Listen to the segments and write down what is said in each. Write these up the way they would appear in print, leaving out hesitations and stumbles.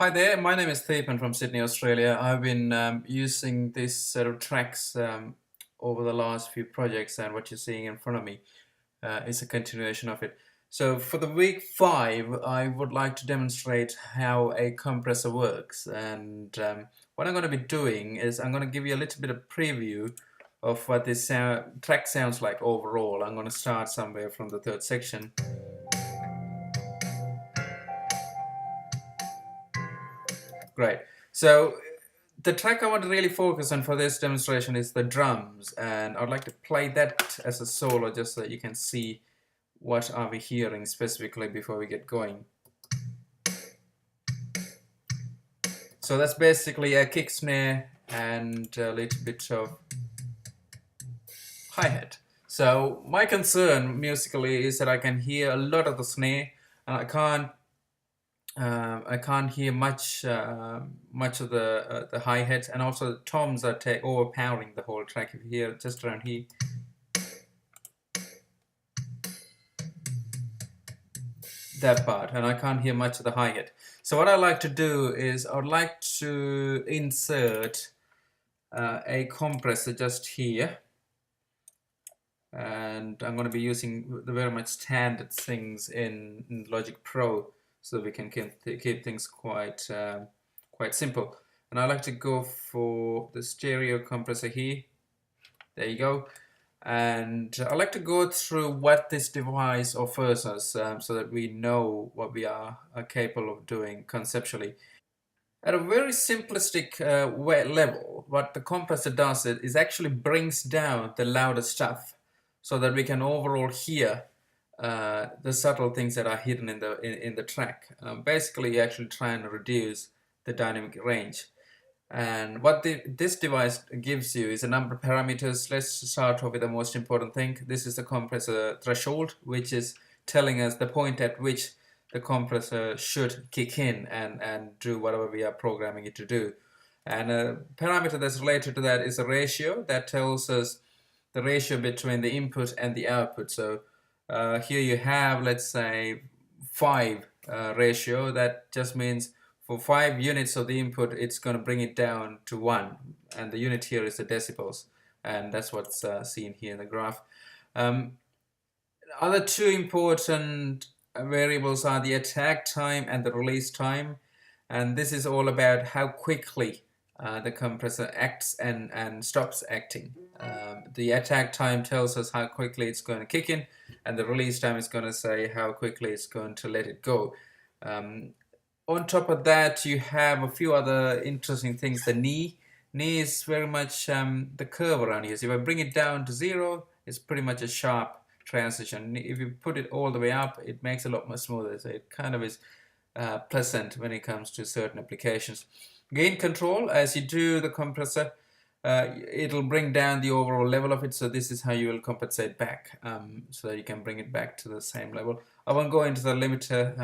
Hi there, my name is Theepan from Sydney, Australia. I've been using this set of tracks over the last few projects, and what you're seeing in front of me is a continuation of it. So for the week 5, I would like to demonstrate how a compressor works. And what I'm going to be doing is I'm going to give you a little bit of preview of what this track sounds like overall. I'm going to start somewhere from the third section. Great. So the track I want to really focus on for this demonstration is the drums, and I'd like to play that as a solo just so that you can see what are we hearing specifically before we get going. So that's basically a kick snare and a little bit of hi-hat. So my concern musically is that I can hear a lot of the snare, and I can't hear much of the hi-hat, and also the toms are overpowering the whole track. If you hear just around here, that part, and I can't hear much of the hi-hat. So what I like to do is I would like to insert a compressor just here, and I'm going to be using the very much standard things in Logic Pro, so we can keep things quite simple. And I like to go for the stereo compressor here. There you go. And I like to go through what this device offers us, so that we know what we are capable of doing conceptually. At a very simplistic level, what the compressor does is actually brings down the louder stuff so that we can overall hear the subtle things that are hidden in the track. Basically, you're actually trying to reduce the dynamic range. And what this device gives you is a number of parameters. Let's start off with the most important thing. This is the compressor threshold, which is telling us the point at which the compressor should kick in and do whatever we are programming it to do. And a parameter that's related to that is a ratio that tells us the ratio between the input and the output. So here you have, let's say, 5 ratio. That just means for 5 units of the input, it's going to bring it down to 1. And the unit here is the decibels. And that's what's seen here in the graph. Other two important variables are the attack time and the release time. And this is all about how quickly the compressor acts and stops acting. The attack time tells us how quickly it's going to kick in, and the release time is going to say how quickly it's going to let it go. On top of that, you have a few other interesting things. The knee is very much the curve around here. So if I bring it down to 0, it's pretty much a sharp transition. If you put it all the way up, it makes it a lot more smoother. So it kind of is pleasant when it comes to certain applications. Gain control, as you do the compressor, it'll bring down the overall level of it. So this is how you will compensate back, so that you can bring it back to the same level. I won't go into the limiter,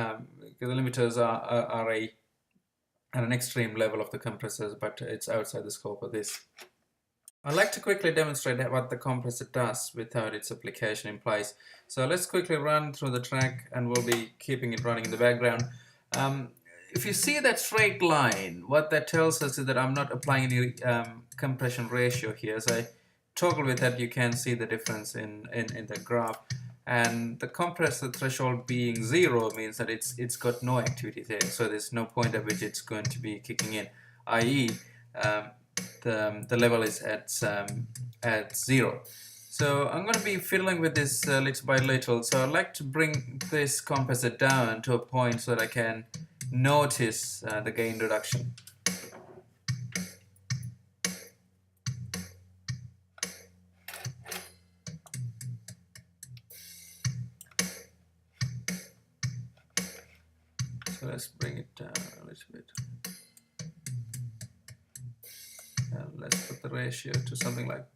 because the limiters are at an extreme level of the compressors, but it's outside the scope of this. I'd like to quickly demonstrate what the compressor does without its application in place. So let's quickly run through the track, and we'll be keeping it running in the background. If you see that straight line, what that tells us is that I'm not applying any compression ratio here. As I toggle with that, you can see the difference in the graph. And the compressor threshold being 0 means that it's got no activity there. So there's no point at which it's going to be kicking in, i.e. The level is at 0. So I'm going to be fiddling with this little by little. So I'd like to bring this compressor down to a point so that I can notice the gain reduction. So let's bring it down a little bit. And let's put the ratio to something like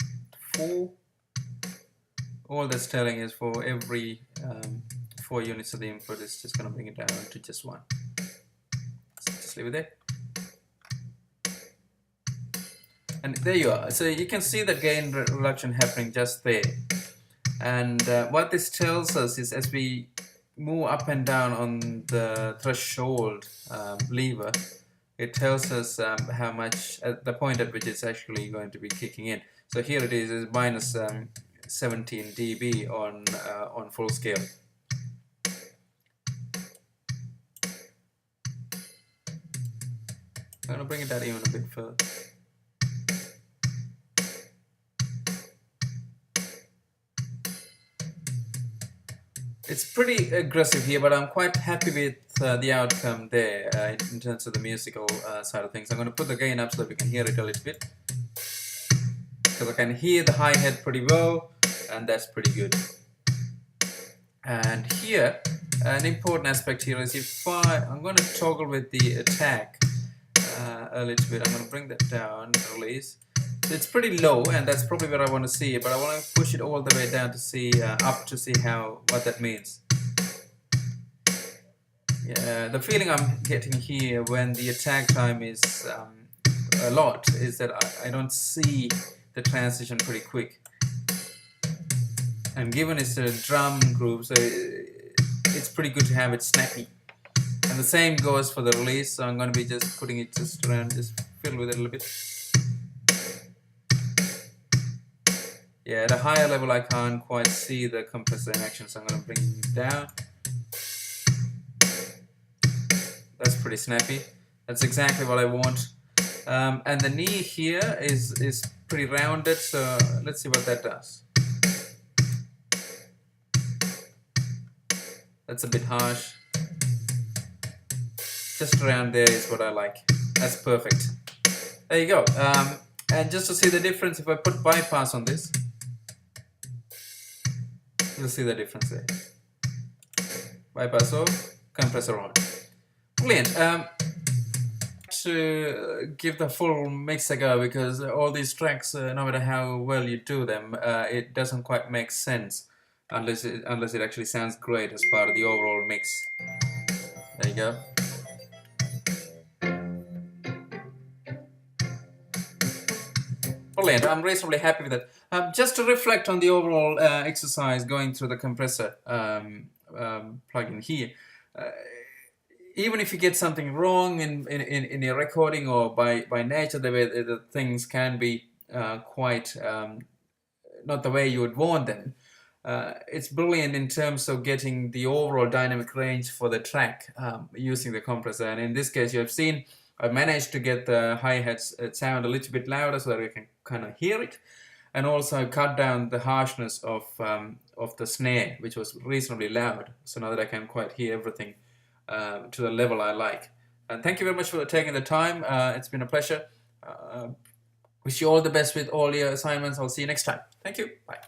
4. All that's telling is for every 4 units of the input, it's just going to bring it down to just 1. So just leave it there. And there you are. So you can see the gain reduction happening just there. And what this tells us is, as we move up and down on the threshold lever, it tells us how much, at the point at which it's actually going to be kicking in. So here it is minus 17 dB on full scale. I'm going to bring it down even a bit further. It's pretty aggressive here, but I'm quite happy with the outcome there in terms of the musical side of things. I'm going to put the gain up so that we can hear it a little bit, because I can hear the hi-hat pretty well, and that's pretty good. And here, an important aspect here is if I'm going to toggle with the attack a little bit. I'm going to bring that down, release. It's pretty low, and that's probably where I want to see it, but I want to push it all the way down to see up to see what that means. Yeah, the feeling I'm getting here when the attack time is a lot is that I don't see the transition pretty quick, and given it's a drum groove, so it's pretty good to have it snappy. And the same goes for the release, so I'm going to be just putting it just around, just fiddle with it a little bit. Yeah, at a higher level I can't quite see the compressor in action, so I'm going to bring it down. That's pretty snappy. That's exactly what I want. And the knee here is pretty rounded, so let's see what that does. That's a bit harsh. Just around there is what I like. That's perfect. There you go. And just to see the difference, if I put bypass on this, you'll see the difference there. Bypass off, compressor on. Brilliant. To give the full mix a go, because all these tracks, no matter how well you do them, it doesn't quite make sense unless it actually sounds great as part of the overall mix. There you go. Brilliant. I'm reasonably happy with that. Just to reflect on the overall exercise going through the compressor plugin here, even if you get something wrong in your recording, or by nature the way the things can be quite not the way you would want them, it's brilliant in terms of getting the overall dynamic range for the track using the compressor. And in this case, you have seen I managed to get the hi-hats sound a little bit louder so that we can kind of hear it, and also cut down the harshness of the snare, which was reasonably loud, so now that I can quite hear everything to the level I like. And thank you very much for taking the time. It's been a pleasure. Wish you all the best with all your assignments. I'll see you next time. Thank you. Bye.